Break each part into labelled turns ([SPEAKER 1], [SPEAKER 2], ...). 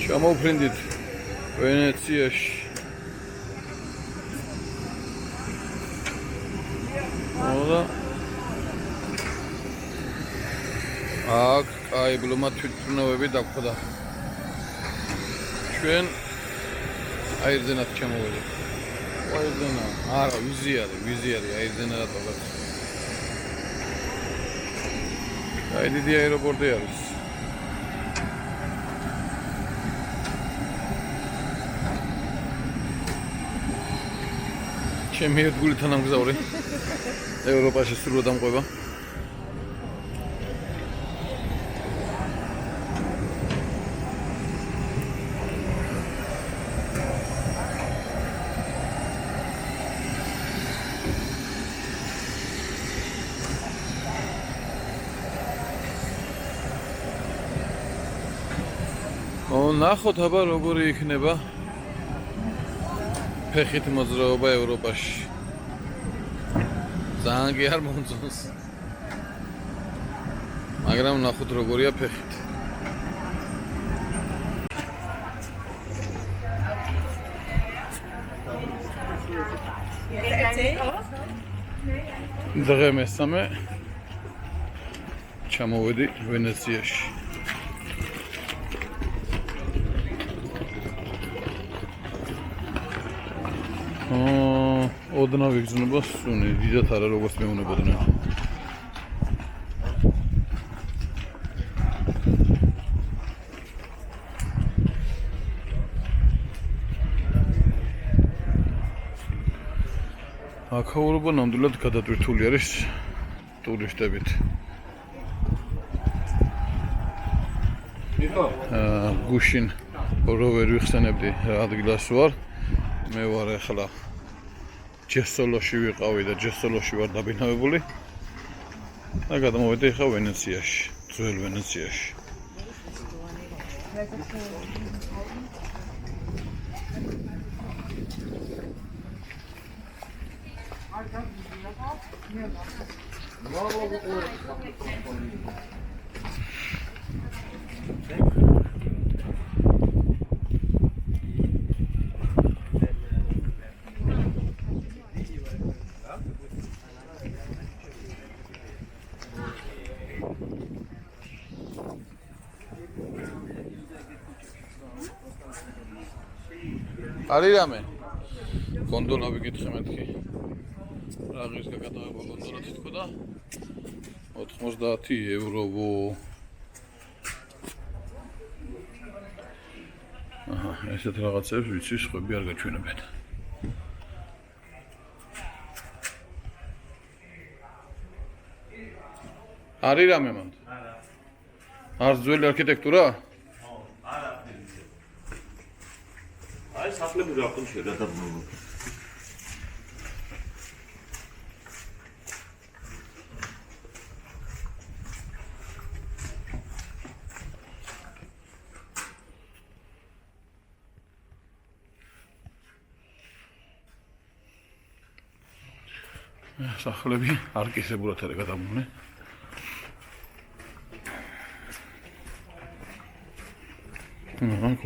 [SPEAKER 1] ჩამოვფრინდით ვენეციაში. და აქ კაი ბლომა თვითმფრინავები დაგვხვდა. ჩვენ აირზენად ჩამოვედი. აირზენა, არა, ვიზი არის აირზენა რატომაც. აი დიდი აეროპორტი არის. ჩემი ერთგული თანამგზავრი ევროპაში სრულად ამყვება. ნახოთ აბა როგორი იქნება ფეხით მოძრაობა ევროპაში. ძალიან კი არ მომწონს. მაგრამ ნახოთ როგორია ფეხით. დღე მესამე ჩამოვედი ვენეციაში. ოდნავ იგრძნობა სუნი, დიდად არა როგორც მეუნებოდნენ. აქაურობა ნამდვილად გადატვირთული არის ტურისტებით. გუშინ რო ვერ ვიხსენებდი რა ადგილას ვარ. მე ვარ ახლა ჯესოლოში ვიყავი და ჯესოლოში ვარ დაბინავებული და გადამოვედი ახლა ვენეციაში, ძველ ვენეციაში. არის რამე? გონდოლა ვიკითხე მეთქი. რა ღირს გაკატავება გონდოლა თითქო და 90 ევროვო. აჰა, ესეთ რაღაცებს ვიცი, სხვები არ გაჩვენებენ. არის რამე მანდ? არა. არის ძველი არქიტექტურა? აი სახლები რატომ შედადაბნულო? სახლები არკისებურად არის გადაბმული.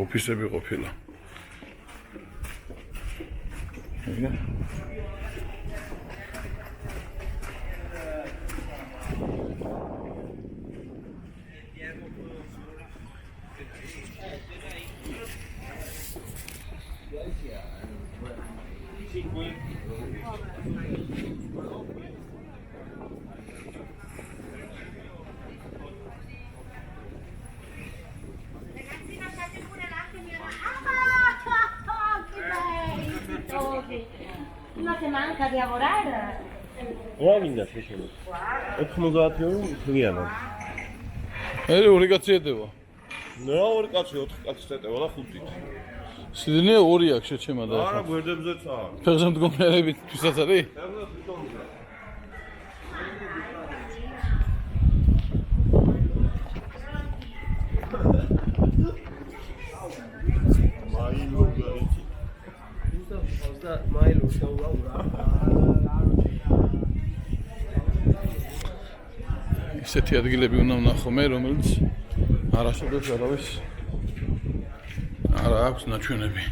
[SPEAKER 1] ოფისები ყოფილა.
[SPEAKER 2] Una settimana di lavorare.
[SPEAKER 3] Guarda, facciamo. 90 euro χρειάζεται.
[SPEAKER 1] ორი კაცი ეტევა.
[SPEAKER 3] რა ორი კაცი 4 კაცი ეტევა და 5-ით.
[SPEAKER 1] სიდნე ორი აქვს შეჩემა და
[SPEAKER 3] არა, გვერდებზეც არა.
[SPEAKER 1] ფეხზე მდგომარეობით თვითონ არის?
[SPEAKER 3] ფეხზე თვითონია. მაილო გარეთ. და მაილო შევაურა.
[SPEAKER 1] ისეთი ადგილები უნდა ვნახო მე, რომელიც არასოდეს არავის არა აქვს ნაჩვენები.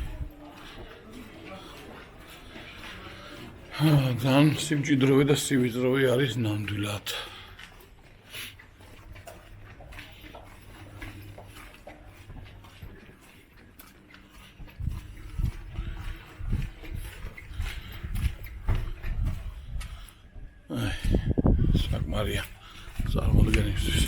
[SPEAKER 1] ძალიან სიმჭიდროვე და სივიწროვე არის ნამდვილად. საკმარია წარმოდგენისთვის.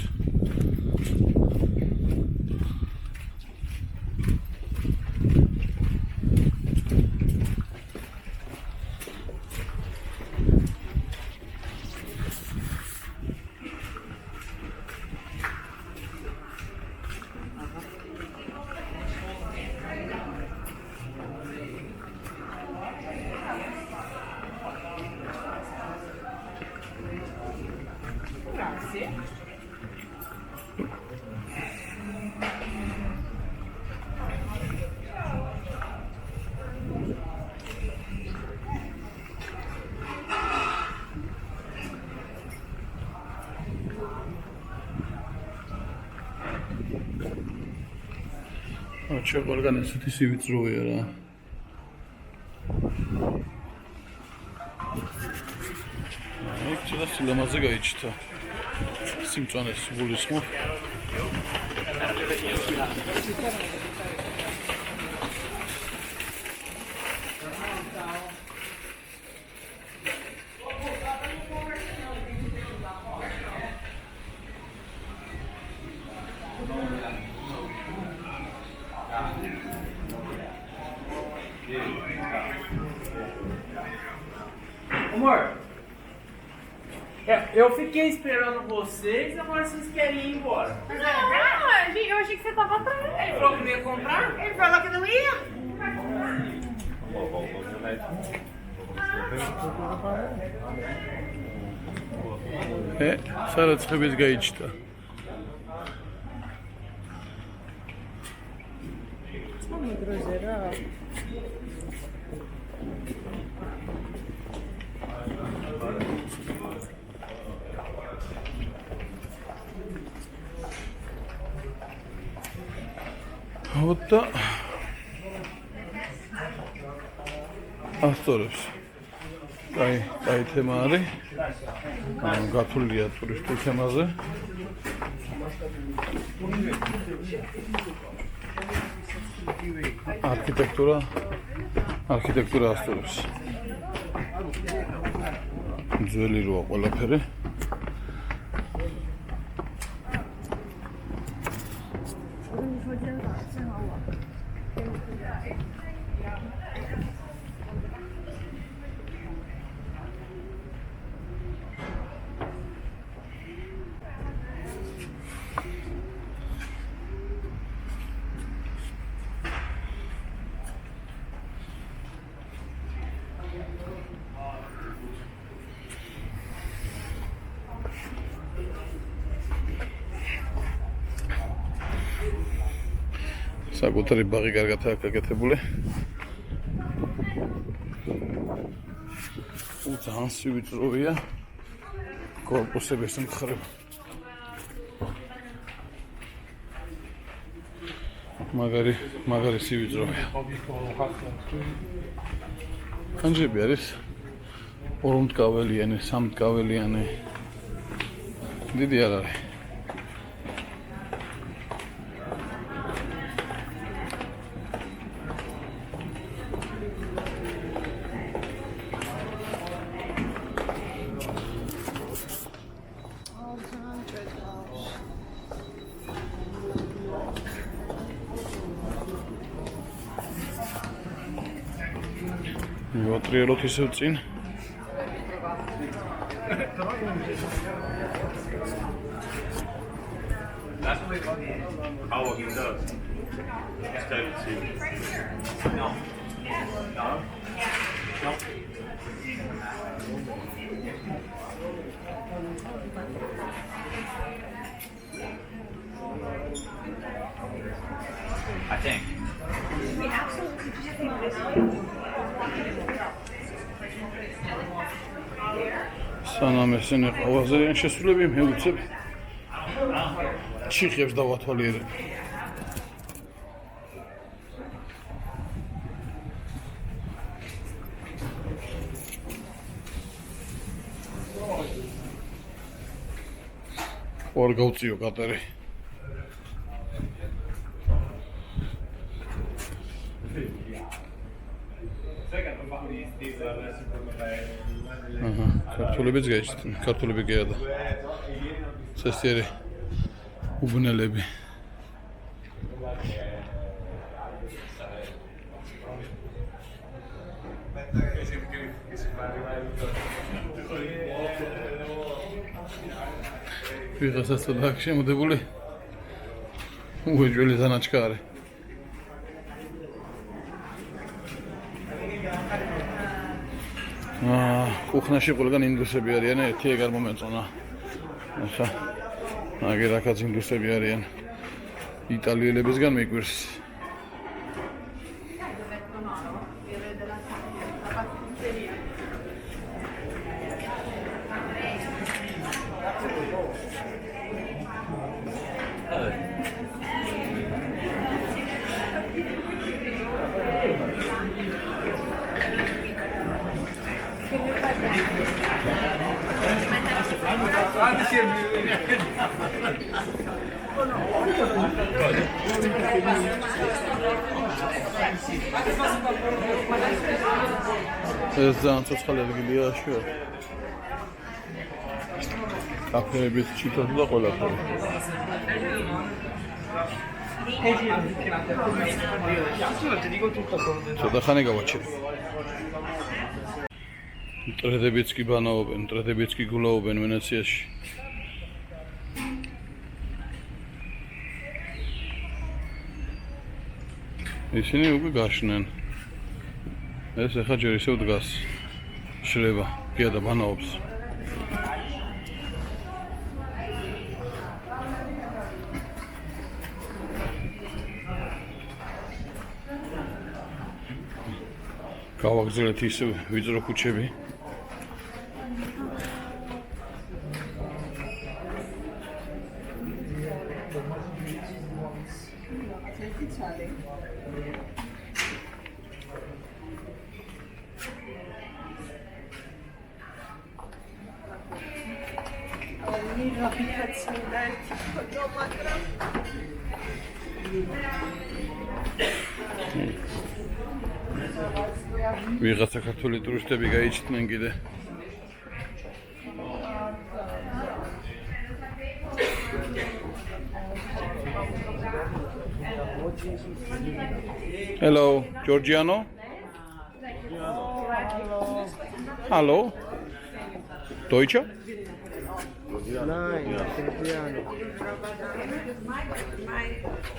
[SPEAKER 1] ყველგან ესეთი სივიწროვეა რა. იქ ცოტა სილამაზე გაიჩნდა. სიმწვანეს გულისხმობ.
[SPEAKER 2] Amor, eu fiquei esperando vocês, agora vocês querem ir embora.
[SPEAKER 4] Não, eu achei que você tava atrás.
[SPEAKER 2] Ele falou que não ia comprar?
[SPEAKER 4] Ele falou que não ia.
[SPEAKER 1] სარაცხების გაიჩნდა. ოტა ასწორებს. კაი თემა არის. გათვლილია ტურისტულ თემაზე. არქიტექტურა ასწორებს. ძველი როა ყველაფერი. საკუთარი ბაღი კარგად აქვს გაკეთებული. ძალიან სივიწროვეა კორპუსების მხრივ. მაგარი სივიწროვეა. ხანჯები არის 2 მტკაველიანი, 3 მტკაველიანი. დიდი არ არის. Trielot ისევ წინ.
[SPEAKER 3] How he does. No. I think.
[SPEAKER 1] სანამ ესენი ყავაზარიან შესრულები მივუცებ ჩიხებს დავათვალიერებ. ორ გავწიო კატერი. აჰა, ქართულებიც გაიჩნდა, ქართულები გეადა. წესიერი უბნელები. ვიღასაც და აქ შემოდებული უეჯველი ზანაჩკარი. კუხნაში ყველგან ინგლისები არიან, ერთი ეგ არ მომეწონა. ახლა აგერ აქაც ინგლისები არიან. იტალიელებისგან მიგვირს. ეს ძალიან ცოცხალი ადგილია შუა. კაფეებით ჩიტოთი და ყველაფერი. ცოტა ხანი გავაჩერე. მტრედებიც კი ბანაობენ, მტრედებიც კი გულაობენ ვენეციაში. ისინი უკვე გაშნენ. ეს ახლა ჯერ ისევ დგას. შრება, კი და ბანაობს. გავაგზავნეთ ისევ ვიწრო ქუჩები. ვიღაცა ქართული ტურისტები გაიჩნდნენ კიდე. Hello, Giorgiano? Hallo? Deutscher?
[SPEAKER 5] Nein, Italiano.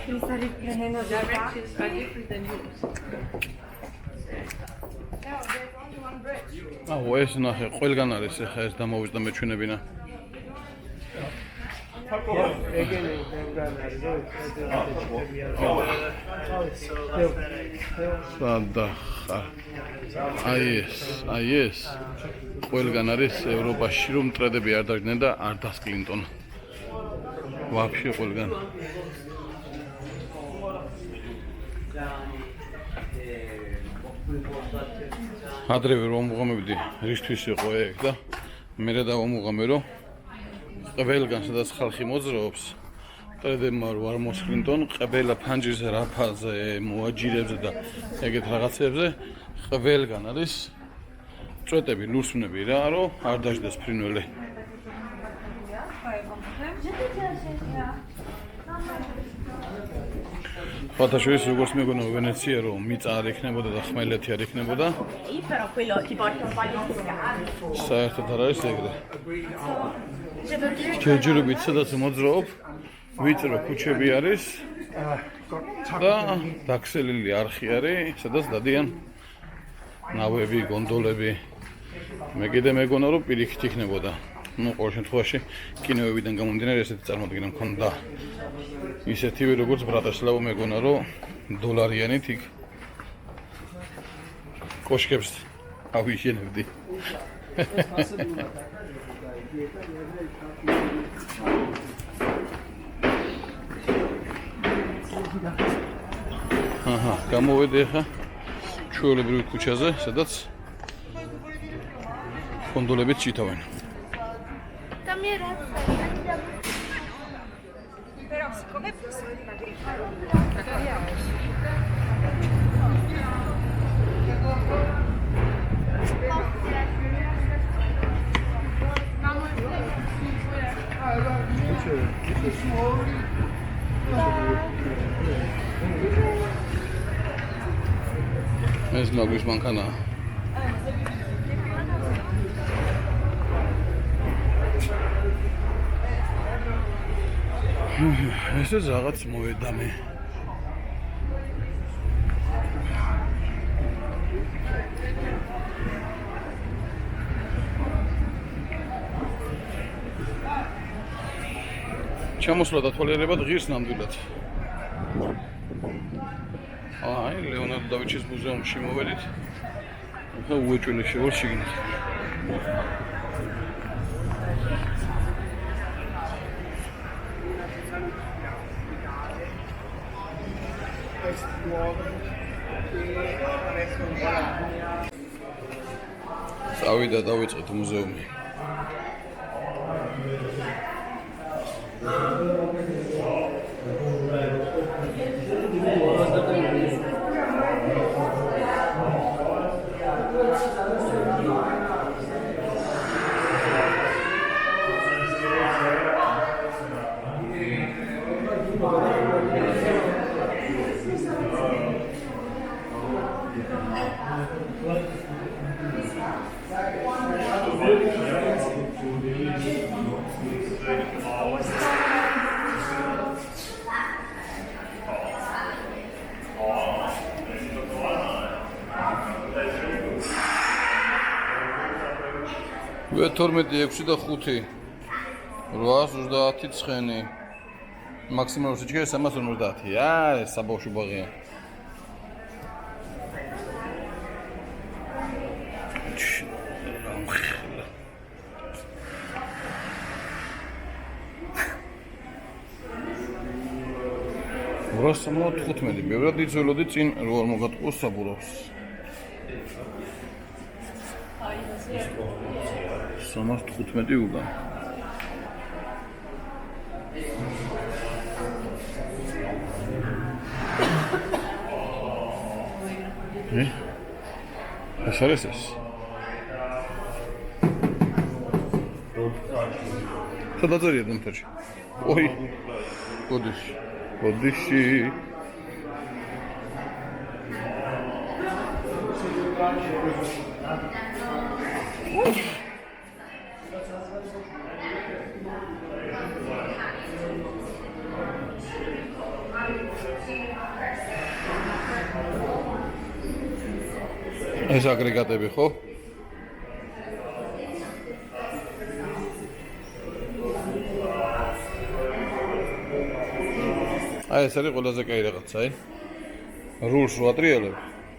[SPEAKER 4] He's riprendendo directions are different than yours.
[SPEAKER 1] ეს ნახე, ყველგან არის ახლა ეს დამოვიწყდა მეჩვენებინა.
[SPEAKER 5] ეგენი ყველგან არის,
[SPEAKER 1] სადა ხარ? აი ეს. ყველგან არის ევროპაში რომ მტრედები არ დაგდნენ და არ დასკლინტონ. ვაფშე ყველგან. ადრევე რომ მოგამებდი რისთვის იყო ეგ და მე დავამუღამე რომ ყველგან სადაც ხალხი მოძრაობს მტრედებმა არ მოსკლინტონ ყველა ფანჯრზე რაფაზე მოაჯირებზე და ეგეთ რაღაცებზე ყველგან არის წვეტები ლურსმნები რა რომ არ დაждდეს ფრინველი ფათაშოვის როგორც მეგონა ვენეცია რომ მიწა არ იქნებოდა და ხმელეთი არ იქნებოდა
[SPEAKER 4] Però quello ti porta un bagno fiscale.
[SPEAKER 1] საერთოდ არ არის ეგრე ჯერჯერობით სადაც მოძრაობ ვიწრო ქუჩები არის და დაქსელილი არხი არის სადაც დადიან ნავები გონდოლები მე კიდე მეგონა რომ პირიქით იქნებოდა ну ყოველ შემთხვევაში კინოებიდან გამომდინარე ესეთი წარმოდგენა მქონდა ისეთივე როგორც ბრატესლავო მეგონა რომ დოლარიანით იქ კოშკებს ავიშენებდი აჰა გამოვედი ახლა ჩვეულებრივ ქუჩაზე სადაც კონდოლებით ჩითავენ
[SPEAKER 4] Там я рад.
[SPEAKER 1] ეს ნაგვის მანქანაა. ეს რაღაც მოედამე. ჩამოსვლა დათვალიერება ღირს ნამდვილად. აი, ლეონარდო და ვინჩის მუზეუმში მოვედით. ახლა უეჭველი შევალ შიგნით. წავიდა დავიწყეთ მუზეუმი. V12 6 და 5 830 ცხენი მაქსიმალური სიჩქარე 350. აი, საბავშვო ბაღია. როსმო 15. ბევრად იწველოდი წინ რო არ მოგატყუოს საბურავს. 315 უგან. ეს არის ეს. სადაწერია დემთერში. ოი. გოდიში. გოდიში. ეს აგრეგატები ხო? აი ეს არის ყველაზე კაი რაღაცა, აი. რულს რო ატრიალებ,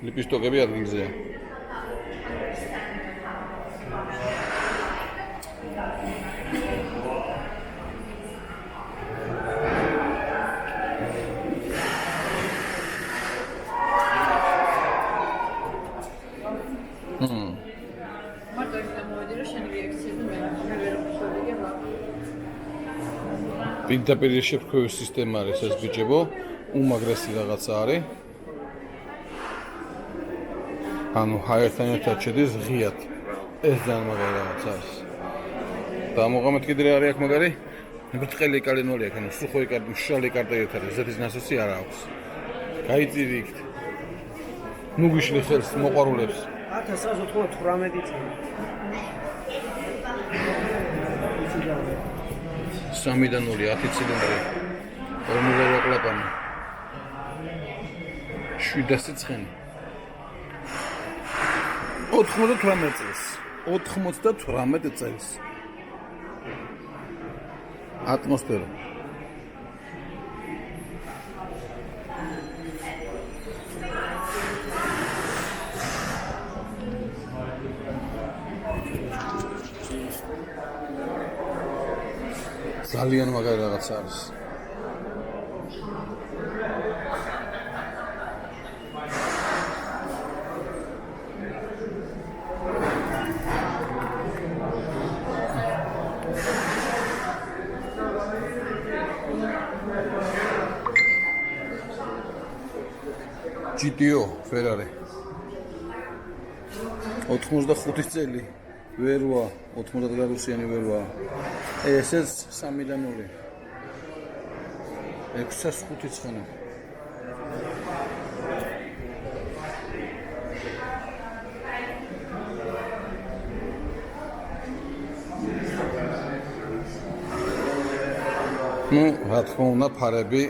[SPEAKER 1] ლიპისტოკები ადგილზეა. პირდაპირ შეფრქვევის სისტემა არის ეს ბიჭებო, უმაგრესი რაღაცა არის. ანუ ჰაერთან ერთად შედის ღიად. ეს ძალიან მაგარი რაღაცა არის. და მოგამეთ კიდე რა არის აქ მაგარი? ბრტყელი კალენვალი აქ, ანუ სუხოი კარტი, მშრალი კარტი ერთ არის, ზეთის ნასოსი არ აქვს. გაიწირი იქით. ნუ გიშლი ხელს მოყვარულებს.
[SPEAKER 5] 1198 წელი.
[SPEAKER 1] 3-დან 0, 10 ცილინდრი. 40 კლაპანი. 700 ცხენი. 98 წელს. 98 წელს. ატმოსფერო. ძალიან მაგარი რაღაცა არის. GTO Ferrari 85 წელი ვერვა 90 გრადუსიანი ვერვა ესეც 3-დან 2 605 ცხენა ну რა თქმა უნდა ფარები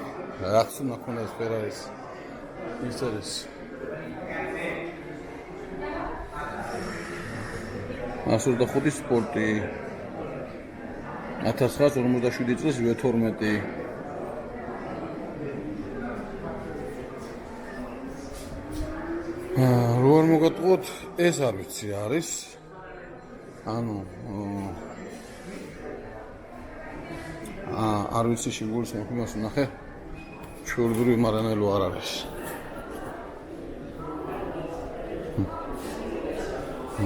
[SPEAKER 1] რაც უნდა ქონდეს Ferrari-ს ის არის 125 სპორტი 1957 წლის V12 რო არ მოგატყუოთ ეს არ ვიცი არის ანუ არ ვიცი შეგულის მოხმას ნახე ჩურდური მარანელო არ არის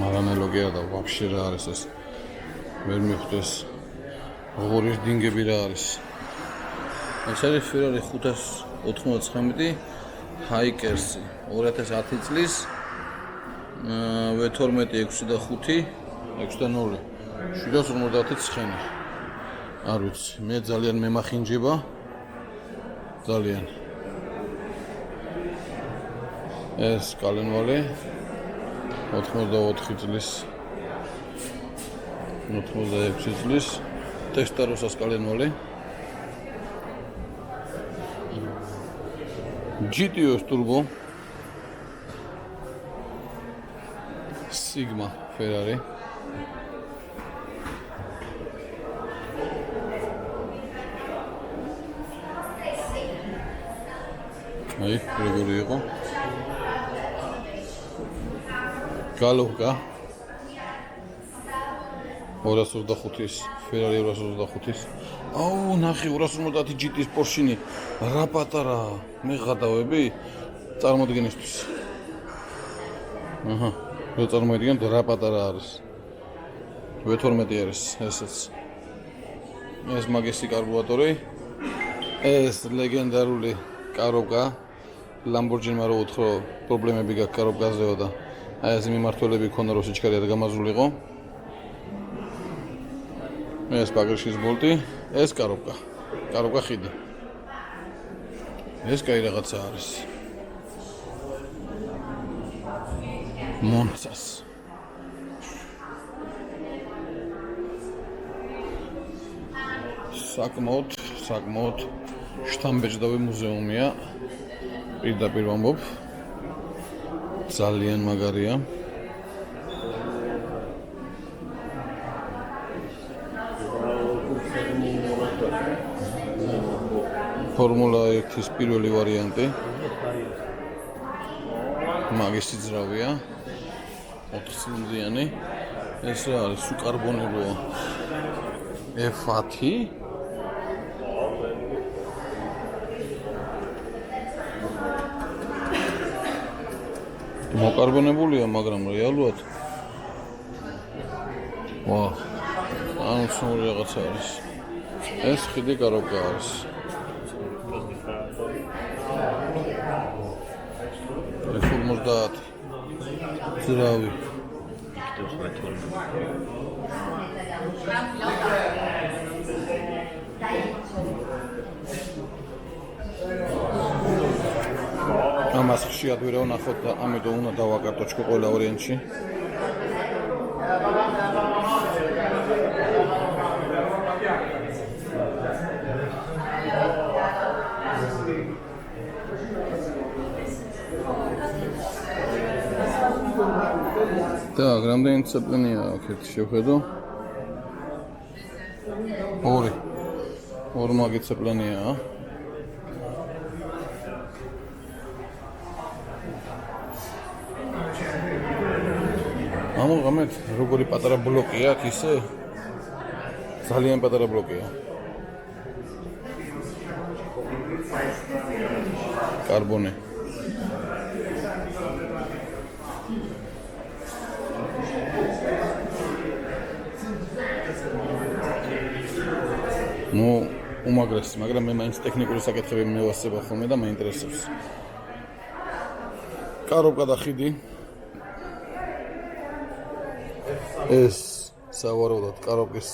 [SPEAKER 1] მარანელო გია და ვაფშე რა არის ეს ვერ მიხვდეს როგორი დინგები რა არის ეს არის Ferrari 599 Hikers 2010 წლის V12 605 6-0 750 ცხენი არ ვიცი მე ძალიან მემახინჯება ძალიან ეს კალენვალი 84 წლის 86 წლის ტესტაროსას კალენვალი GTO turbo Sigma Ferrari აი როგორი იყო გალოვკა 225-ის Ferrari 225-ის აუ ნახე 250 GT-ის პორშინი რა პატარა მე გადავები წარმოდგენისთვის აჰა რო წარმოიდგენთ რა პატარა არის V12 არის ესეც ეს მაგისი კარბურატორი ეს ლეგენდარული კარობკა Lamborghini-მა რო უთხრო პრობლემები გაქვს კარობკაზეო და აი ეს მიმართველები ქონა რო სიჩქარე არ გამაზულიყო ეს ბაგრიშის ბოლტი ეს კარობკა ხიდი ეს კაი რაღაცა არის მონცას საკმაოდ შთამბეჭდავი მუზეუმია პირდაპირ ვამბობ ძალიან მაგარია Formula 1-ის პირველი ვარიანტი მაგისი ძრავია 4 წლიანი ეს რა არის უკარბონებოა F10 მოკარბონებულია მაგრამ რეალურად ვა ანუ ცნობილი რაღაცა არის ეს ხიდი კარობკა არის F50 ძრავი ამას ხშირად ვერ ვნახოთ და ამიტომ უნდა დავაკარტოჩქო ყველა ვარიანტში Так, რამდენი ცეპლენია აქვს ერთი შევხედო. ორი მაგი ცეპლენია. ამოგამეთ როგორი პატარა ბლოკი აქვს ისე ძალიან პატარა ბლოკია. კარბონი ну, უმაგრესი, მაგრამ მე მაინც ტექნიკური საკითხები მევასება ხოლმე და მაინტერესებს. კარობკა და ხიდი. ეს სავარაუდოდ კარობკის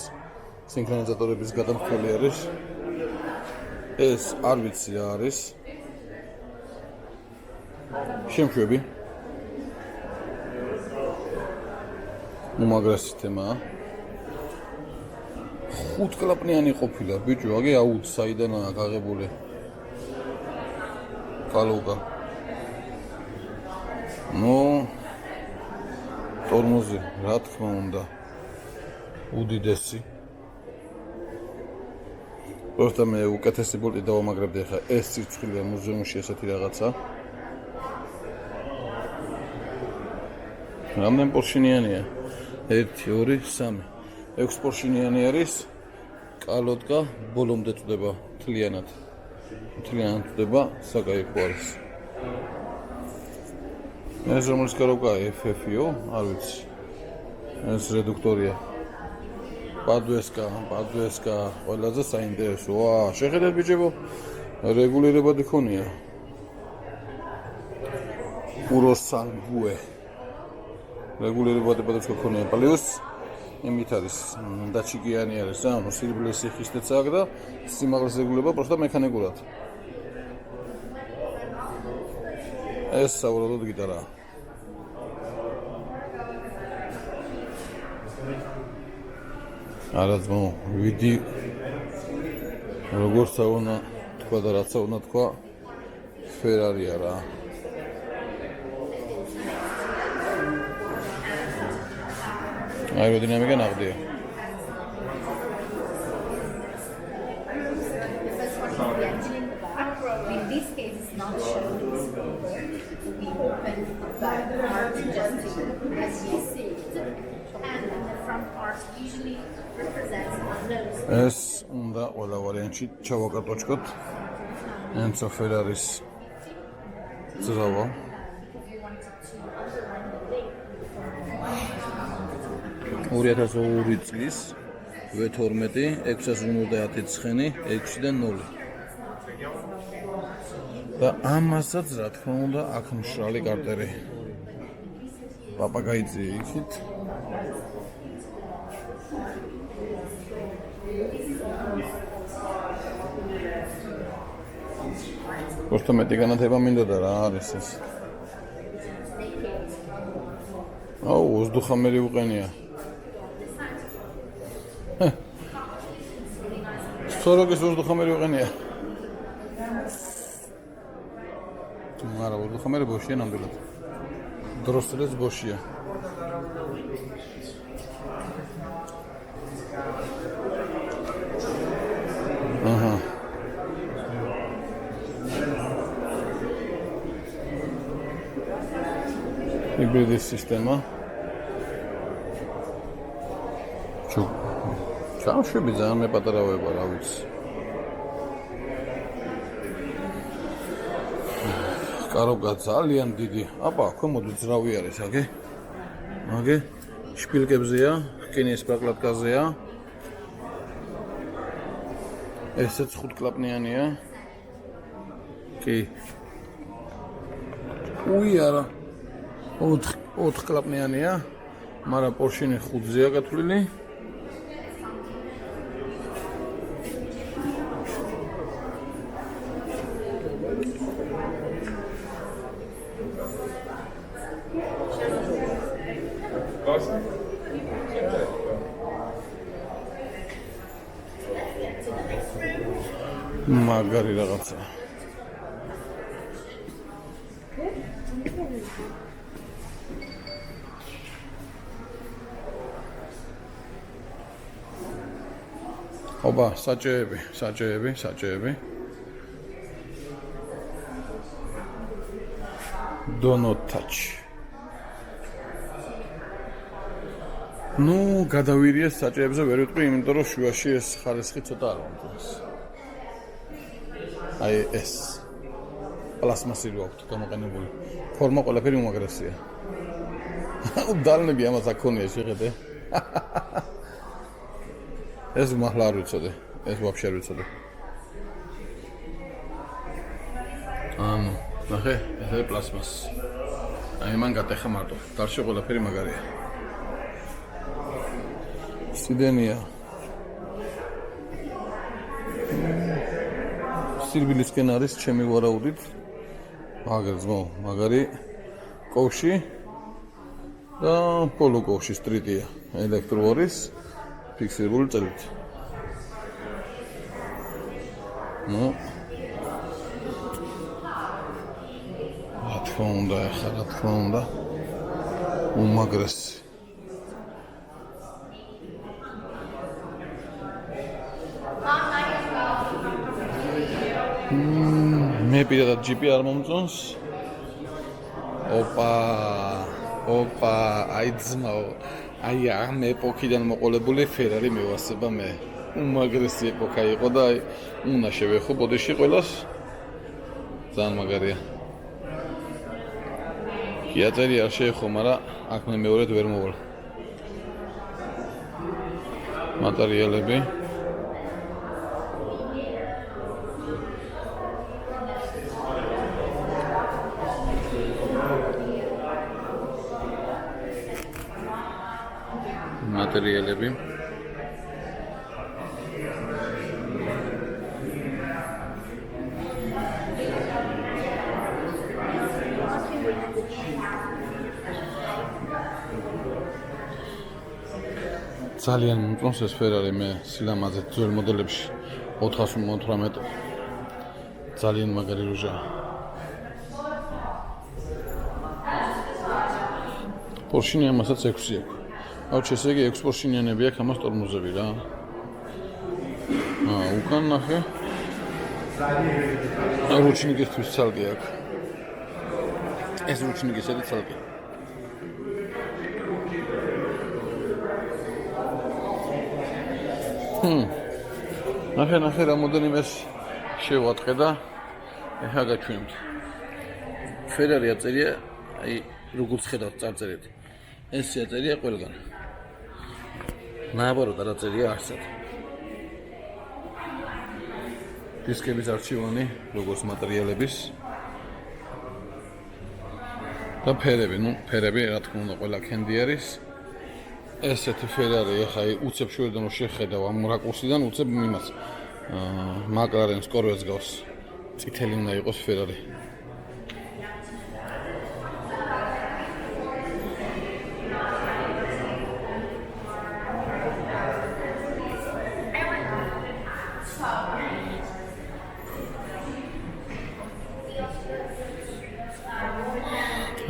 [SPEAKER 1] სინქრონიზატორების გადამხდელი არის. ეს არ ვიცი რა არის. შემშვები. უმაგრესი სისტემაა. 5 კლაპნიანი ყოფილა, ბიჭო, აგი აუც საიდანაა გაღებული. კალუკა. ნუ ტორმოზი, რა თქმა უნდა. უდიდესი. просто მე უკეთესი ბოლტი დავამაგრებდი ახლა ეს სიცხილია მუზეუმში ესეთი რაღაცა. რამდენი პორშინიანია? 1 2 3 6 პორშინიანი არის. კალოტკა ბოლომდე წდება მთლიანად. მთლიანად წდება, საკაიფო არის. ეს რომელიც კაროკაა FF-ო, არ ვიცი. ეს რედუქტორია. პადვესკა, ყველაზე საინტერესო. შეხედეთ ბიჭებო, რეგულირებადი ქონია. უროსანგუე. რეგულირებადი ქონია. პლუს იმით არის, დაჩიგიანი არის, ანუ სირბლეს სიხისტეც აქვს და სიმაღლის რეგულირება პროსტა მექანიკურად. ეს საუბრობთ გიტარაა. არა ძმო, ვიდი როგორც უნდა თქვა და რაც უნდა თქვა, ფერარია რა. აეროდინამიკა ნაღდია.
[SPEAKER 6] In this case, it's not shown this paper to be opened by the part just as you see it, and the front part usually represents the nose.
[SPEAKER 1] ეს უნდა ყველა ვარიანტში ჩავაკარტოჩკოთ. ენცო ფერარის ძრავა. 2002 წლის V12 650 ცხენი 6-დან 0. და ამასაც რა თქმა უნდა აქ მშრალი კარტერი. პაპაგაიძე იქით. просто მეტი განათება მინდოდა რა არის ეს. აუ, უზდუხამელი უყენია. სოროგის უზდუხამელი უყენია. მარა უზდუხამელი ბოშია ნამდვილად. დროსელიც ბოშია. აჰა. ჰიბრიდი სისტემა. ჩამშვები ძალიან მეპატარავება, რა ვიცი. კაროკა ძალიან დიდი. აბა, ხო მოდი ძრავი არის, აგე. აგე შპილკებზეა, რკინის პროკლატკაზეა. ესეც 5 კლაპნიანია. კი. უი არა. 4 კლაპნიანია, მაგრამ პორშინი 5-ზეა გათვლილი. მაგარი რაღაცა. ობა, საჭეები. Do not touch. ნუ, გადავირიე საჭეებზე ვერ ვიტყვი, იმიტომ რომ შუაში ეს ხარისხი ცოტა არ მომწონს. აი ეს პლასმასი რო აქვს გამოყენებული. ფორმა ყველაფერი უმაგრესია. დალნები ამას აქონია შეხედე. ეს მართლა არ ვიცოდი. ეს ვაფშე არ ვიცოდი. ანუ, ნახე, ეს არის პლასმასი. აი მან გატეხა მარტო. გარშე ყველაფერი მაგარია. სიდენია. სირბილისკენ არის ჩემი ვარაუდით. მაგარი კოვში და პოლო კოვში სტრიტია. ელექტროორის ფიქსირებული წელით. რა თქმა უნდა, უმაგრესი. მე პირადად ჯიპი არ მომწონს. ოპა, აი ძმაო. აი ამ ეპოქიდან მოყოლებული ფერარი მევასება მე. უმაგრესი ეპოქა იყო და აი უნდა შევეხო ბოდიში ყველას. ძალიან მაგარია. იაწერი არ შეეხო, მაგრამ აქ მე მეორედ ვერ მოვალ. მატერიალები ძალიან მომწონს ეს ფერარი მე სილამაზე ძველ მოდელებში 418 ძალიან მაგარი რუჟაა. პორშინი ამასაც 6 აქვს. აუჩ ესე იგი 6 პორშინიანები აქვს ამას ტორმოზები რა. უკან ნახე. რუჩნიკისთვის ცალკე აქვს. ეს რუჩნიკის არის ცალკე. ნახე რამოდენიმეს შევატყე და ეხა გაჩვენებთ. ფერარი აწერია, აი როგორც ხედავთ წარწერით. ეს აწერია ყველგან. ნაბარო და აწერია არსად. დისკების არჩევანი, როგორც მატერიალების და ფერები, ფერები რა თქმა უნდა ყველა კენდი არის. ესეთი ფერარი ახლა უცებ შევედან რომ შეხედავ ამ რაკურსიდან უცებ იმას მაკლარენს კორვეს გავს. წითელი უნდა იყოს ფერარი.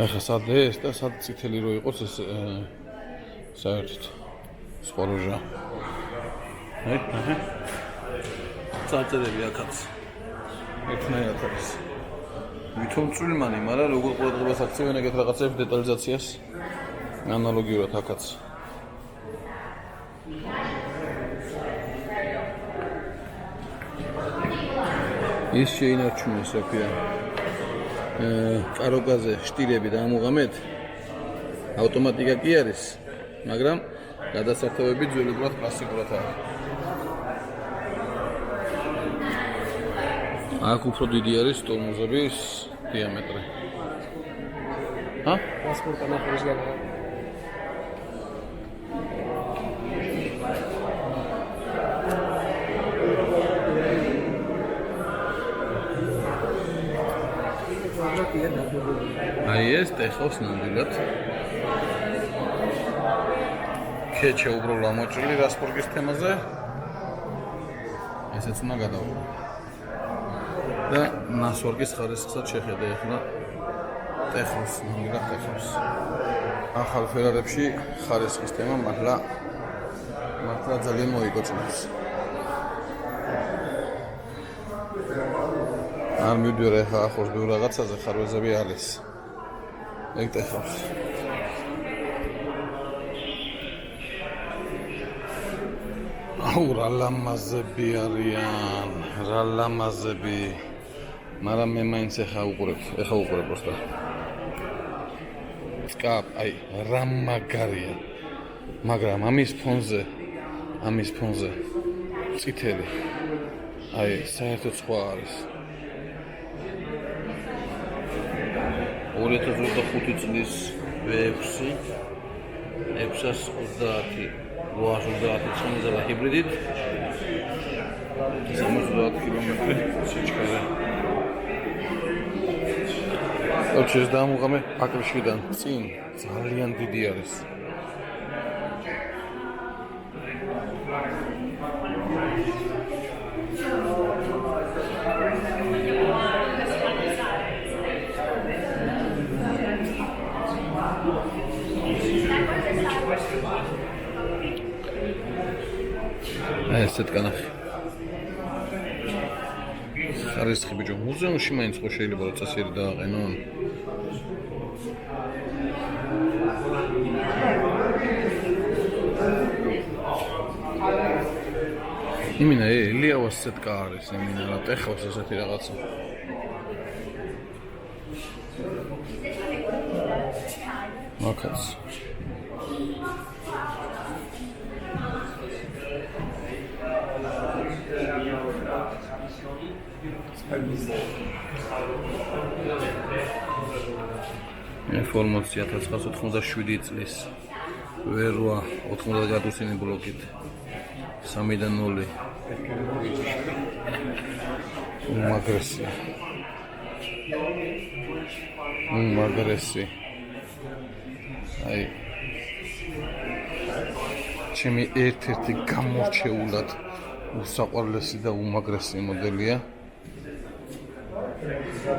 [SPEAKER 1] ახლა სად ეს და სად წითელი რო იყოს ეს საერთოდ სხვა რუჟა. წარწერები აქაც ერთნაირად არის. ვითომ წვრილმანი, მაგრამ როგორ ყურადღებას აქცევენ ეგეთ რაღაცებს დეტალიზაციას ანალოგიურად აქაც. ის შეინარჩუნეს აქია. კაროკაზე შტირები დამოღამეთ. ავტომატიკა კი არის, მაგრამ გადასართავები ძველებურად კლასიკურად არის. აქ უფრო დიდი არის ტორმოზების დიამეტრი.
[SPEAKER 5] პასპორტი ნახოს განა.
[SPEAKER 1] აი ეს ტეხავს ნამდვილად. ქეჩე უბრალო ამოჭრილი რასპორგის თემაზე. ესეც უნდა გადავყო. და ნასვარგის ხარისხსაც შეხედე ახლა ტეხავს, ნამდვილად ტეხავს. ახალ ფერარებში ხარისხის თემა მართლა ძალიან მოიგოწმებს. არ მივიდვარ ახლა ახორს ბევრ რაღაცაზე ხარვეზები არის. ეგ ტეხავს. აუ რა ლამაზები არიან, რა ლამაზები. მაგრამ მე მაინც ახლა უყურებ უბრალოდ. სკაპ, აი რა მაგარია. მაგრამ ამის ფონზე წითელი. აი საერთოდ სხვა არის. 2025 წლის V6 630 830 წონილა ჰიბრიდით 70 კილომეტრი სიჩქარე. ოჩეს დამუღამე აკრიშიდან წინ ძალიან დიდი არის. ესეთ კანახი. ხარისხი ბიჭო, მუზეუმში მაინც ხო შეიძლება რომ წასიერი დააყენონ. იმინა ელიავას ესეთ კარის, იმინა რა ტეხავს ესეთი რაღაცა. მაკაც. ინფორმაცია 1987 წლის V8 90 გრადუსიანი ბლოკით 3-დან 0 უმაგრესი აი ჩემი ერთ-ერთი გამორჩეულად უსაყვარლესი და უმაგრესი მოდელია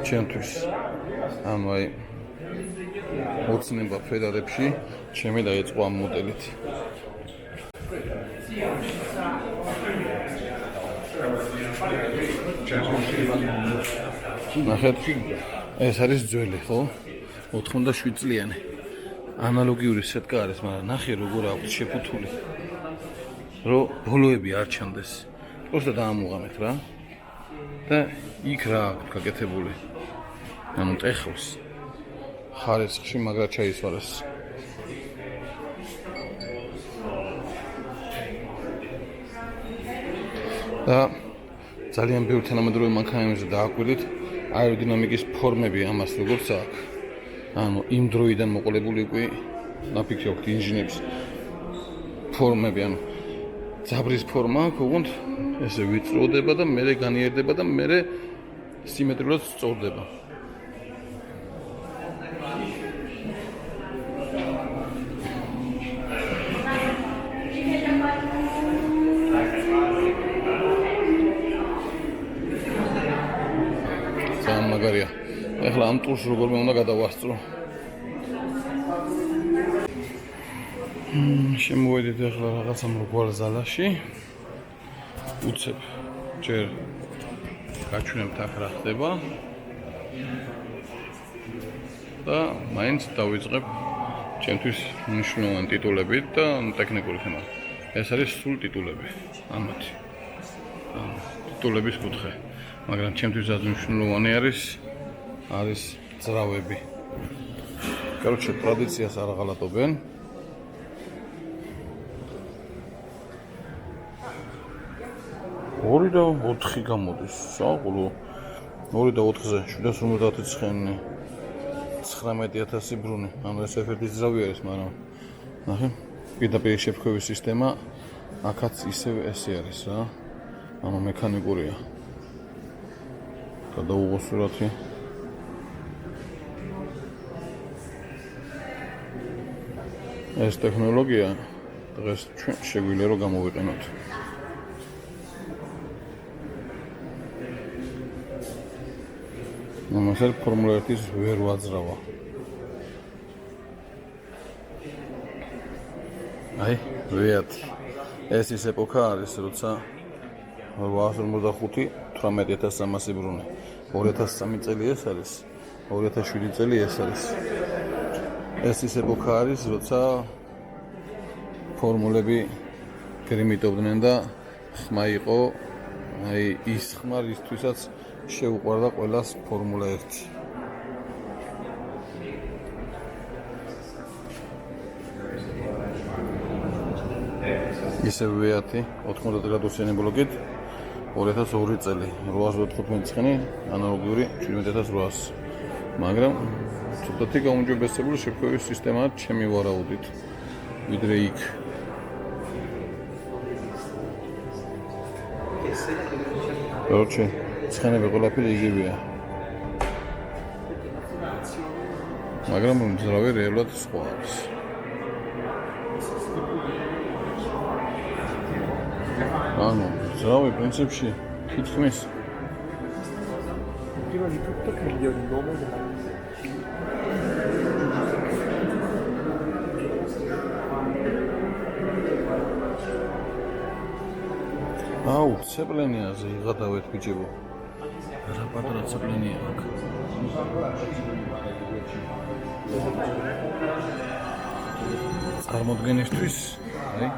[SPEAKER 1] ჩემთვის ანუ აი ოცნება ფედერებში ჩემი დაიწყო ამ მოდელით ნახეთ ეს არის ძველი ხო 87 წლიანი ანალოგიური სეტკა არის მაგრამ ნახე როგორ აქვს შეფუთული რომ ბოლოები არ ჩანდეს просто დაამუღამეთ რა და იქ რა აქვს გაკეთებული ანუ ტეხოს ხარისხში მაგრა ჩაისვარეს და ძალიან ბევრი თანამედროვე მანქანებზე დააკვირდით აეროდინამიკის ფორმები ამას როგორც აქვს ანუ იმ დროიდან მოყოლებული უკვე ნაფიქრი აქვს ინჟინერების ფორმები ანუ ძაბრის ფორმა აქვს უგონთ ესე ვიწროვდება და მერე განიერდება და მერე სიმეტრიულად სწორდება მაგარია. ეხლა ამ ტურს როგორმე უნდა გადავასწრო. შემოვედით ეხლა რაღაცა მრგვარ ზალაში. უცებ ჯერ გაჩვენებთ აქ რა ხდება. და მაინც დავიწყებ ჩემთვის მნიშვნელოვანი ტიტულებით და ტექნიკური თემა. ეს არის სულ ტიტულები. ამათი. ტიტულების კუთხე. მაგრამ ჩემთვის ძალიან მნიშვნელოვანი არის ძრავები. Короче, ტრადიციას არ აღალატობენ. ორი და 4 გამოდის. საყოლო 2 და 4-ზე 750 ცხენი 19000 ბრუნი. ანუ ეს ერთ-ერთი ძრავი არის, მაგრამ ნახე, პირდაპირ შეფქვევის სისტემა აქაც ისევ ესე არის რა. ანუ მექანიკურია. გადავუღო სურათი. ეს ტექნოლოგია დღეს ჩვენ შეგვიძლია რომ გამოვიყენოთ. მომასალ ფორმულა 1-ის ვერ ვაძრავა. აი, ვეათ. ეს ის ეპოქა არის, როცა 855 18300 ბრუნი. 2003 წელი ეს არის 2007 წელი ეს არის ეს ის ეპოქა არის როცა ფორმულები გრიმიტობდნენ და ხმა იყო აი ის ხმა რისთვისაც შეუყვარდა ყველას ფორმულა 1 ისე ვეათი 90 გრადუსიანი ბლოკით 2002 წელი 815 ცხენი ანალოგიური 17800 მაგრამ ცოტათი გაუმჯობესებული შეფერვის სისტემაა ჩემი ვარაუდით, ვიდრე იქ. Короче, ცხენები ყველაფერი იგივეა. მაგრამ მძრავი რეალურად სხვა არის. ანუ, მძრავი პრინციპში თითქმის
[SPEAKER 5] Prima di tutto cambio il nome della
[SPEAKER 1] აუ, ცეპლენიაზე იღადავეთ ბიჭებო. რა პატარა ცეპლენია აქ. წარმოდგენისთვის, აი,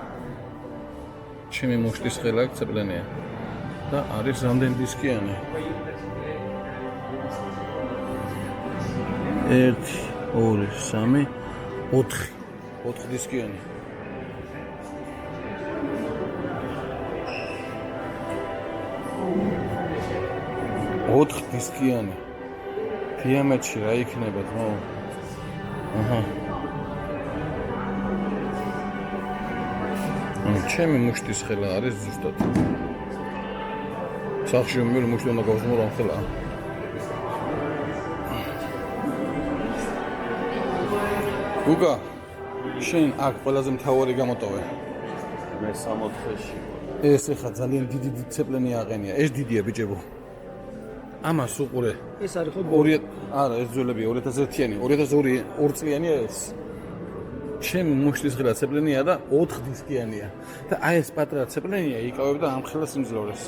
[SPEAKER 1] ჩემი მოშტის ხელა აქ ცეპლენია. და არის რამდენი დისკიანი? 1 2 3 4 დისკიანი. ოთხ დისკიანი. დიამეტრში რა იქნება ძმაო? აჰა. ჩემი მუშტის ხელა არის ზუსტად. სახში მე მუშტი უნდა გავზმო რა ხელა. გუგა, შენ აქ ყველაზე მთავარი გამოტოვე.
[SPEAKER 7] მე 64-ში.
[SPEAKER 1] ეს ეხა ძალიან დიდი ცეპლენი აყენია. ეს დიდია ბიჭებო. ამას უყურე.
[SPEAKER 5] ეს არის ხო
[SPEAKER 1] 2 არა, ეს ძველებია 2001-იანი, 2002 2 წლიანი ეს. ჩემი მუშტის ხელა ცეპლენია და 4 დისკიანია. და აი ეს პატრა ცეპლენია იკავებდა ამ ხელას სიმძლავრეს.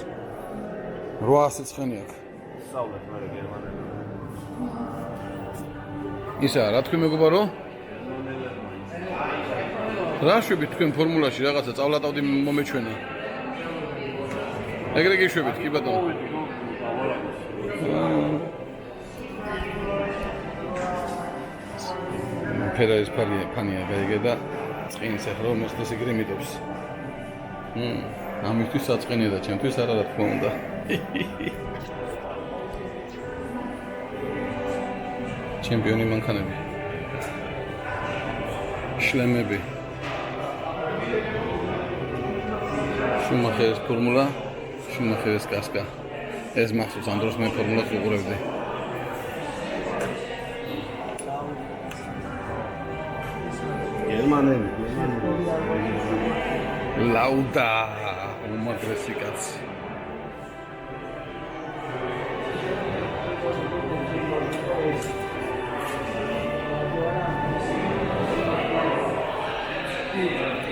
[SPEAKER 1] 800 ცხენი აქვს.
[SPEAKER 7] სწავლეთ მე გერმანელი.
[SPEAKER 1] ისა რა თქვი მეგობარო? რა შვებით თქვენ ფორმულაში რაღაცა წავლატავდი მომეჩვენა. ეგრე გიშვებით, კი ბატონო. ფერაის ფანია გაიგე და წინის ახლა მესტეს ეგრე მიტობს. ამისთვის საწყენია და ჩემთვის არა რა თქმა უნდა. ჩემპიონი მანქანები. შლემები. შუმახერის ფორმულა, შუმახერის კასკა. ეს მახსოვს ამ დროს მე ფორმულას უყურებდი.
[SPEAKER 7] გერმანელი.
[SPEAKER 1] ლაუდა, უმაგრესი კაცი.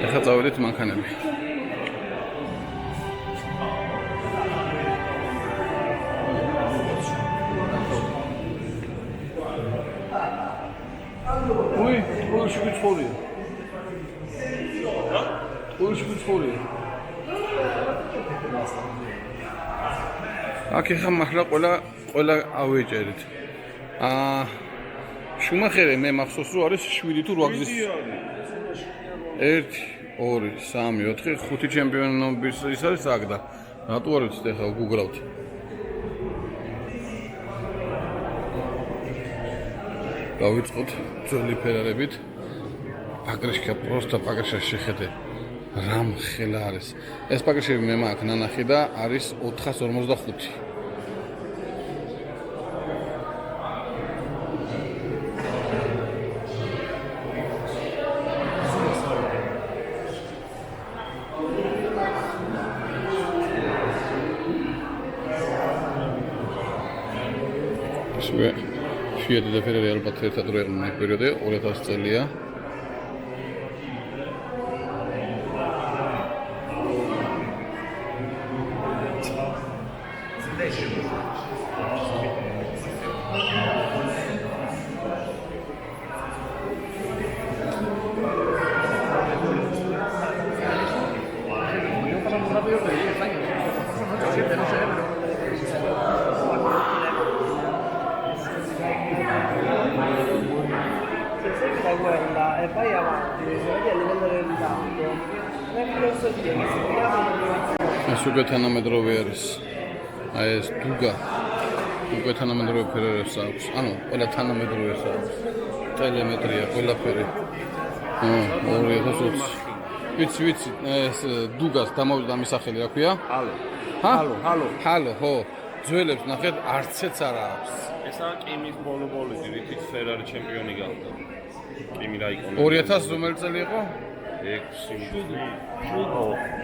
[SPEAKER 1] ეხლა წავედით მანქანები. უი, ორი ვიცხოვია. ორი ვიცხოვია. აქ ეხლა მართლა ყველა ავეჭერით. შუმახერი მე მახსოვს რომ არის 7 თუ 8 გზის. 1 2 3 4 5 ჩემპიონობის ის არის აქ და რატო არ ვიცით ეხლა გუგრავთ. გავიწყოთ ძველი ფერარებით. პაგრიშკა პროსტა პაგრიშა შეხედე. რამ ხელა არის. ეს პაგრიშები მე მაქვს ნანახი და არის 445. Fiat da Ferrari ალბათ ერთად რო ეყნა პერიოდი 2000 წელია.
[SPEAKER 5] guerra e vai avanti, vedi a livello del campo. Non è filosofia, ma si chiama
[SPEAKER 1] ეს უკვე თანამედროვე არის. აი ეს დუგა. უკვე თანამედროვე ფერერებს აქვს. ანუ ყველა თანამედროვეს აქვს. ტელემეტრია, ყველაფერი. 2020. ვიცი, ეს დუგას დამოვიდა მის სახელი, რა ქვია? ჰალო, ხო. ძველებს ნახეთ, არცეც არ აქვს.
[SPEAKER 7] ესაა კიმის ბოლო-ბოლოდი, რითიც ფერარი ჩემპიონი გავდა. კიმი რაიკონენი.
[SPEAKER 1] 2000 რომელი წელი იყო?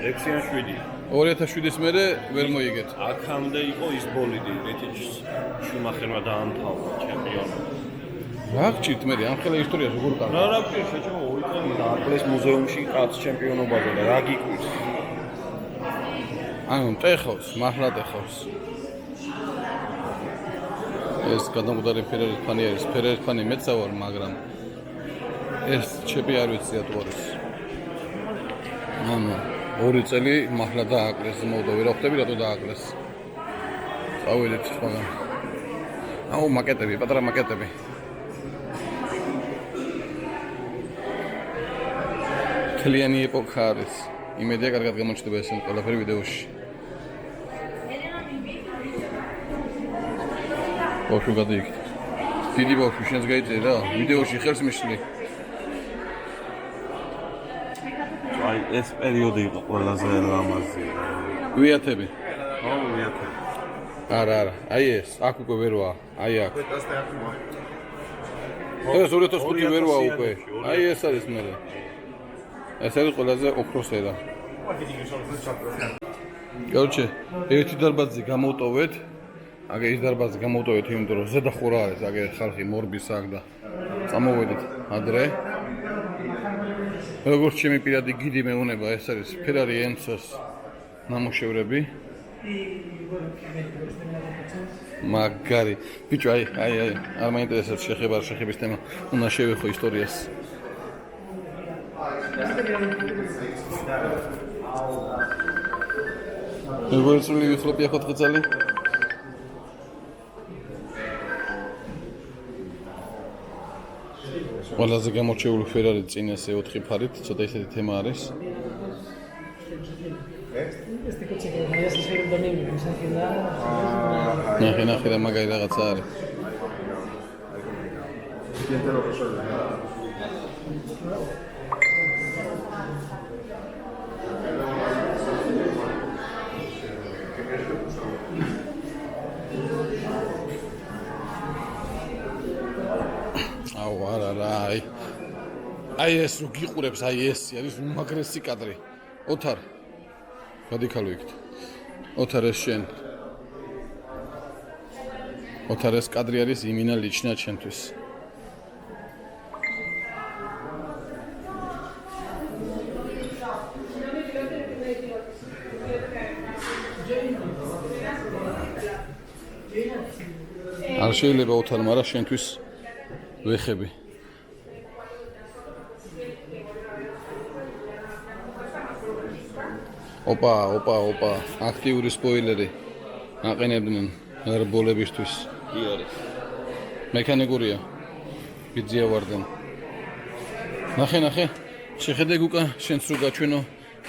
[SPEAKER 7] 6-7.
[SPEAKER 1] 2007-ის მერე ვერ მოიგეთ.
[SPEAKER 7] აქამდე იყო ის ბოლიდი, რითიც შუმახერმა დაამთავრა ჩემპიონი.
[SPEAKER 1] რა გჭირთ მე ამ ხელა ისტორიას როგორ კარგა?
[SPEAKER 7] რა გჭირთ შეჭო 2 წელი დააკლეს მუზეუმში კაც ჩემპიონობაზე და რა გიკვირს?
[SPEAKER 1] ანუ ტეხავს, მართლა ტეხავს. ეს გადამყდარი ფერერის ფანი არის. ფერერის ფანი მეც ვარ, მაგრამ ეს ჩემპი არ ვიცი რატო არის. ანუ 2 წელი მართლა დააკლეს, მოვიდა ვერ ხვდები რატო დააკლეს. წავედით სხვაგან. აუ მაკეტები, პატარა მაკეტები. მთლიანი ეპოქა არის. იმედია კარგად გამოჩნდება ეს ყველაფერი ვიდეოში. ბავშვი გადაიქით. დიდი ბავშვი შენს გაიწე რა, ვიდეოში ხელს მისვლი.
[SPEAKER 7] აი ეს პერიოდი იყო ყველაზე ლამაზი.
[SPEAKER 1] ვიათები.
[SPEAKER 7] ხო, ვიათები.
[SPEAKER 1] არა, აი ეს, აქ უკვე ვერვა, აი აქ. ეს 2005 ვერვა უკვე. აი ეს არის მე. ეს არის ყველაზე ოქროსერა. Короче, ერთი დარბაზი გამოვტოვეთ. აგე ის დარბაზი გამოვტოვეთ, იმიტომ რომ ზედა ხურა არის, აგე ხალხი მორბის აქ და წამოვედით ადრე. როგორც ჩემი პირადი გიდი მეუნება, ეს არის Ferrari Enzo-s ნამუშევრები. მაგარი. ბიჭო, აი, არ მაინტერესებს შეხების თემა. უნდა შევეხო ისტორიას. როგორ წვლილი ვიხლობია 4 წელი? ყველაზე გამორჩეული Ferrari წინ ესე 4 ფარით, ცოტა ისეთი თემა არის. ნახე რა მაგარი რაღაცა არის. აუ არა აი ეს რო გიყურებს, აი ეს არის უმაგრესი კადრი. ოთარ გადიქალო იქით. ოთარ ეს შენ. ოთარ ეს კადრი არის იმინა ლიჩნა ჩემთვის. არ შეიძლება ოთარ, მაგრამ შენთვის ვეხები. ოპა, აქტიური სპოილერი აყენებდნენ რბოლებისთვის. კი არის. მექანიკურია. ბიძია ვარდენ. ნახე, შეხედე გუკა, შენც რო გაჩვენო,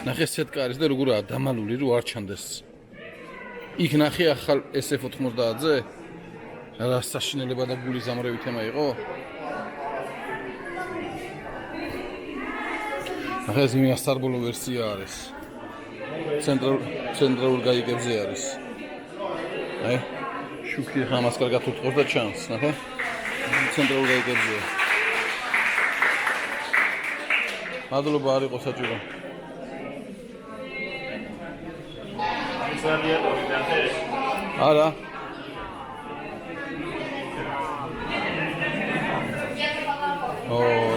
[SPEAKER 1] ნახე სეტკა არის და როგორაა დამალული, რო არ ჩანდეს. იქ ნახე ახალ SF90-ზე? რა საშინელება და გულის ამრევი თემა იყო? ახლა ეს იმის სტარბოლო ვერსია არის. ცენტრალურ გაიგებზე არის. აი, შუქი ხამას კარგად უთხოვს და ჩანს, ნახე? ცენტრალურ გაიგებზე. მადლობა არ იყო საჭირო. არა.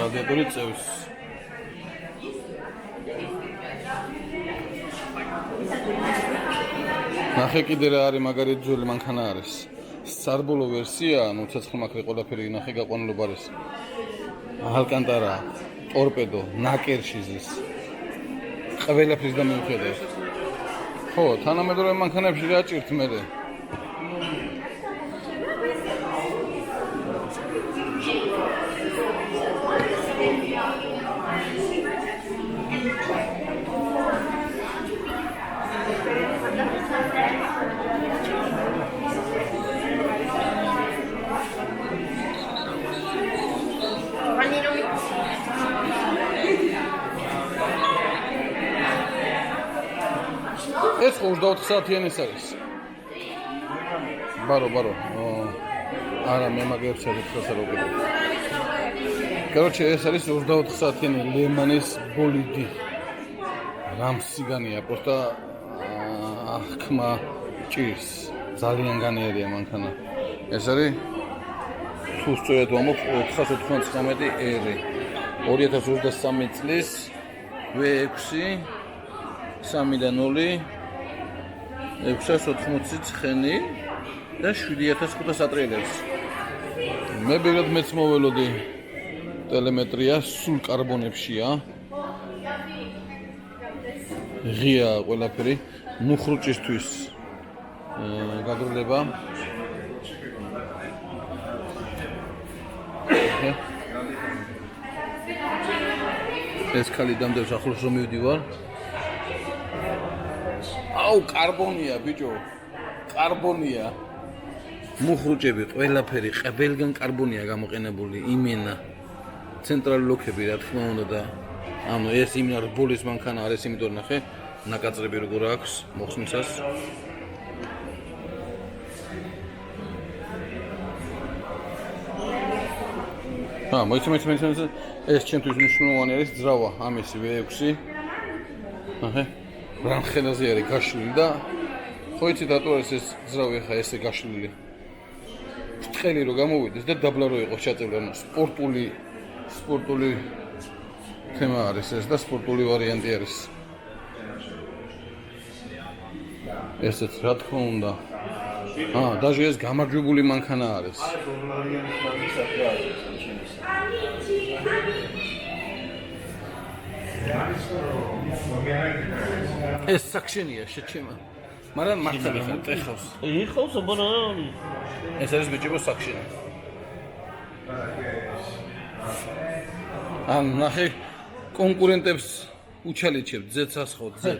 [SPEAKER 1] რადიატორი წევს. ნახე კიდე რა არის მაგარი ძველი მანქანა არის. სტარბოლო ვერსია, ანუ ცეცხლ მაქრე ყველაფერი ნახე გაყვანილობა არის. ალკანტარა, ტორპედო, ნაკერში ზის. ყველაფრის და მიუხედავად. ხო, თანამედროვე მანქანებში რა ჭირთ მერე? ხო 24 საათიანი ეს არის. ბარო. არა, მე მაგებს ერთხელს არ ვუყიდებ. Короче, ეს არის 24 საათიანი ლემანის ბოლიდი. რამსიგანია, просто ხმა ჭირს. ძალიან განიერია მანქანა. ეს არის თუ სწორად ვამბობ 499 ერი. 2023 წლის V6 3.0 680 ცხენი და 7500 ატრიალებს. მე ბევრად მეც მოველოდი ტელემეტრია სულ კარბონებშია. ღია ყველაფერი მუხრუჭისთვის გაგრილება. ეს ხალი დამდევს ახლოს რომ მივდივარ. აუ, კარბონია, ბიჭო. კარბონია. მუხრუჭები ყველაფერი ყველგან კარბონია გამოყენებული, იმენა. ცენტრალური ლოქები რა თქმა უნდა და ანუ ეს იმენა რბოლის მანქანა არის, იმიტომ ნახე, ნაკაწრები როგორ აქვს მოხსნისას. მოიცემ ეს ჩემთვის მნიშვნელოვანი არის ძრავა ამისი V6. ნახე, რამხელაზე არის გაშლილი და ხო იცი რატო არის ეს ძრავი ხა ესე გაშლილი. ბრტყელი რო გამოვიდეს და დაბლა რო იყოს ჩაწეული, ანუ სპორტული თემა არის ეს და სპორტული ვარიანტი არის. ესეც რა თქმა უნდა. დაჟე ეს გამარჯვებული მანქანა არის. ეს საქშენია შეჩემა. მაგრამ მართლა ხარ ტეხავს.
[SPEAKER 5] იხავს აბანანი.
[SPEAKER 1] ეს არის ბიჭო საქშენი. ნახე კონკურენტებს უჩალიჩებ ძეცას ხო ძე.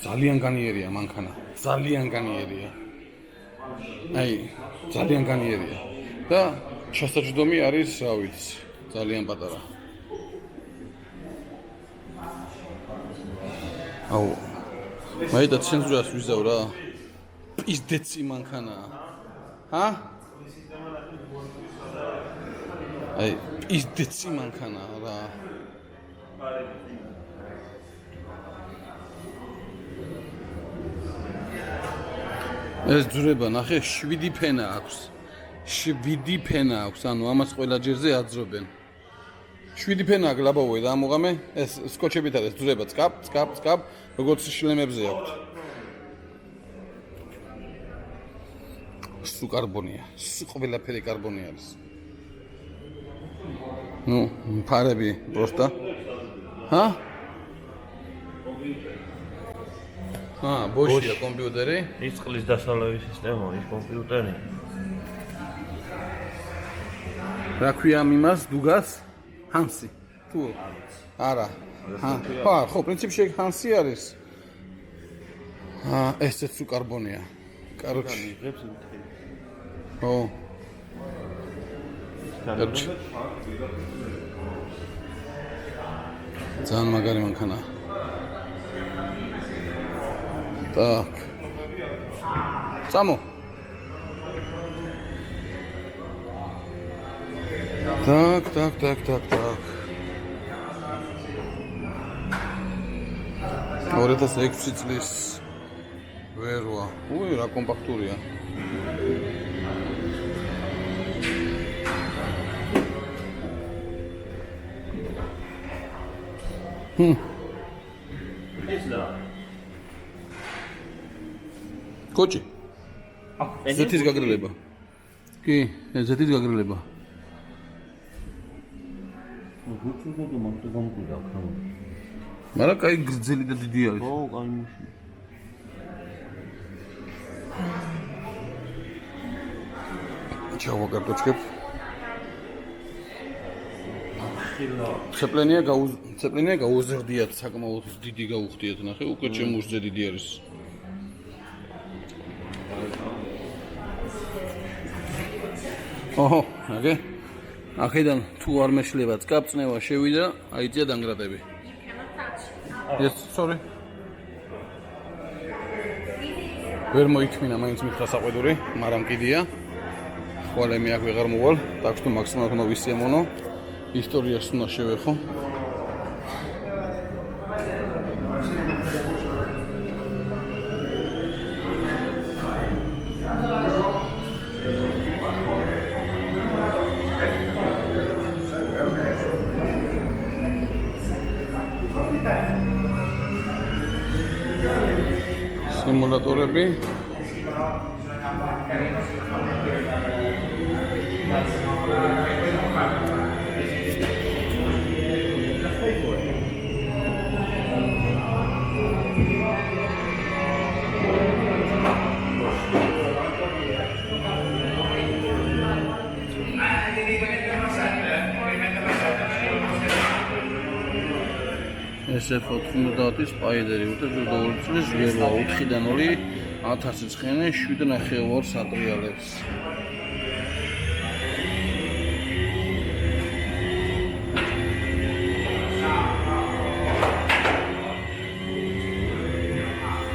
[SPEAKER 1] ძალიან განიერია მანქანა. ძალიან განიერია. ძალიან განიერია. და ჩასაჯდომი არის, რა ვიცი, ძალიან პატარა. მაიტა ცენზურას ვიზავ რა. პიზდეცი მანქანაა. პიზდეცი მანქანაა რა. ეს ძრება ნახე 7 ფენა აქვს. 7 ფენა აქვს, ანუ ამას ყველა ჯერზე აძრობენ. 7 ფენა აქვს ლაბავოი და ამოღამე ეს სკოჩებით არის ძრება წკაპ, როგორც შლემებზე აქვს. სულ კარბონია, ყველაფერი კარბონი არის. ფარები პროსტა. ბოშია კომპიუტერი.
[SPEAKER 5] ის წყლის დასალევი სისტემა, ის კომპიუტერი.
[SPEAKER 1] რა ქვია იმას დუგას? ჰანსი. თუ არა. ხო, პრინციპში ჰანსი არის. ესეც სულ კარბონია. კაროჩი. ხო. ძალიან მაგარი მანქანა. Так. Само. Так. 2006 წლის ვერვა. რა კომპაქტურია. კოჭი. ზეთის გაგრილება. კი, ზეთის გაგრილება. მაგრამ კაი გრძელი და დიდი არის.
[SPEAKER 5] ო, კაი მუში.
[SPEAKER 1] ჩავაგარდოჩქებ. ცეპლენია გაუზრდიათ, საკმაოდ დიდი გაუხდიათ, ნახე, უკვე ჩემურზე დიდი არის. ოჰო, აგე. აქედან თუ არ მეშლება წკაპწნევა შევიდა, აიწია დანგრადები. Yes, sorry. ვერ მოითმინა მაინც მითხრა საყვედური, მაგრამ კიდია. ხვალე მე აქ ვეღარ მოვალ, так что მაქსიმალურად უნდა ვისიამოვნო. ისტორიას უნდა შევეხო. სიმულატორები ესე F90 სპაიდერი უტევდა 2 წლის ვერვა 4-დან 2 1009 7.5 სატრიალებს.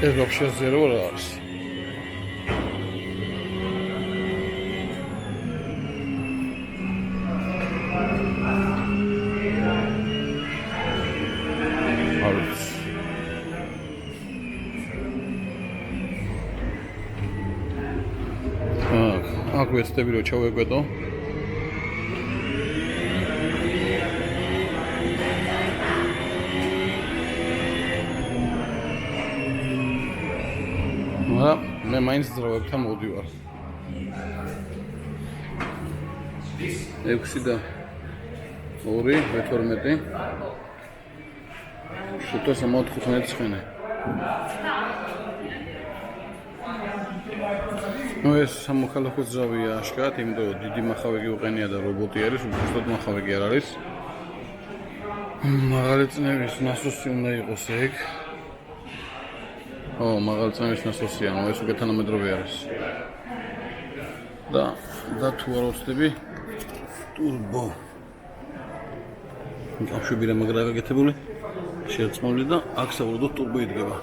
[SPEAKER 1] ეს вообще ზერო რა არის? აქ ვეცდები რომ ჩავეკვეტო. მე მაინც ძრავებთან მოვდივარ. 6 და 2 მე-12 715 ცხენე. Ну ეს სამოქალაქო ძრავია აშკარად, იმიტომ რომ დიდი მახავი კი უყენია და რობოტი არის, უბრალოდ მახავი კი არ არის. მაღალი წნევის ნასოსი უნდა იყოს ეგ. მაღალი წნევის ნასოსია, ეს უკვე თანამედროვე არის. და თუ არ ვწდები ტურბო. ბავშვები რა მაგრა გაკეთებული? შერწყმული და აქ საუბრობთ ტურბო იდგება.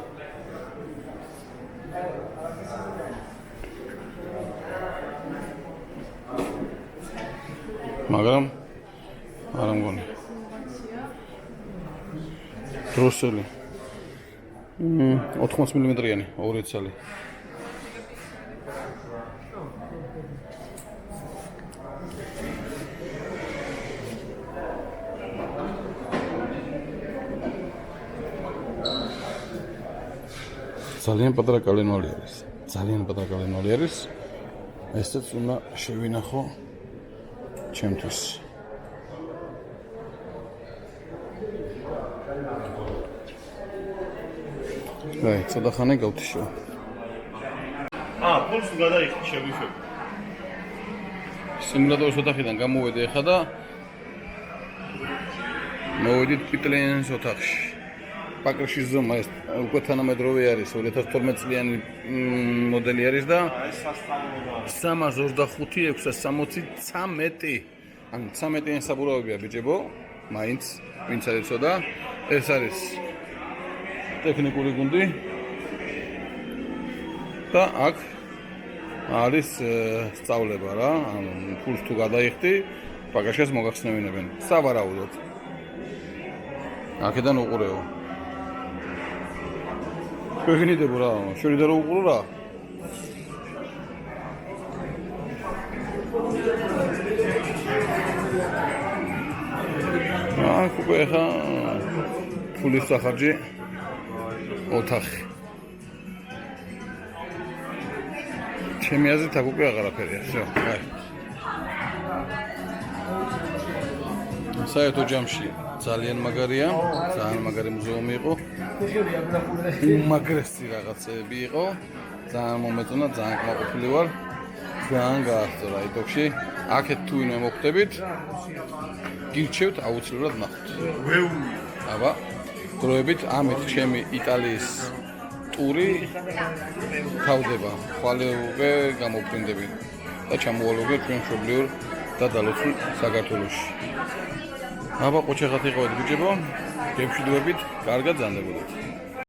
[SPEAKER 1] მაგრამ არ ამგონი. დროსელი 80 მმ-იანი, 2 ცალი. ძალიან პატარა კალენვალი არის. ძალიან პატარა კალენვალი არის. ესეც უნდა შევინახო ჩემთვის. აი, ცოტა ხანი გავთიშო.
[SPEAKER 7] ფულს გადაიხდი შეგვიშვები.
[SPEAKER 1] სიმულატორის ოთახიდან გამოვედი ახლა და მოვედით პიტლენის ოთახში. პაკრში ზომა ეს უკვე თანამედროვე არის, 2012 წლიანი მოდელი არის და 325 660 13. ან 13-იან საბურავებია ბიჭებო, მაინც ვინც არ იცოდა, ეს არის ტექნიკური გუნდი და აქ არის სწავლება რა, ანუ ფულს თუ გადაიხდი, პაკაშეს მოგახსნევინებენ. სავარაუდოდ. აქედან უყურეო. შეგინიდებო რა, შევიდა რომ უყურო რა. უკვე ხა ფულის სახარჯი ოთახი. ჩემი აზრით აქ უკვე აღარაფერია, всё, აი. საერთო ჯამში ძალიან მაგარია, ძალიან მაგარი მუზეუმი იყო. უმაგრესი რაღაცები იყო. ძალიან მომეწონა, ძალიან კმაყოფილი ვარ. ძალიან გაასწორა იტოქში. აქეთ თუ ვინმე მოხვდებით, გირჩევთ აუცილებლად ნახოთ. აბა, დროებით ამით ჩემი იტალიის ტური თავდება. ხვალე უკვე გამოვფრინდები და ჩამოვალ უკვე ჩვენ მშობლიურ და დალოცულ საქართველოში. აბა ყოჩახად იყავით ბიჭებო, გემშვიდობებით, კარგად ზანდებოდეთ.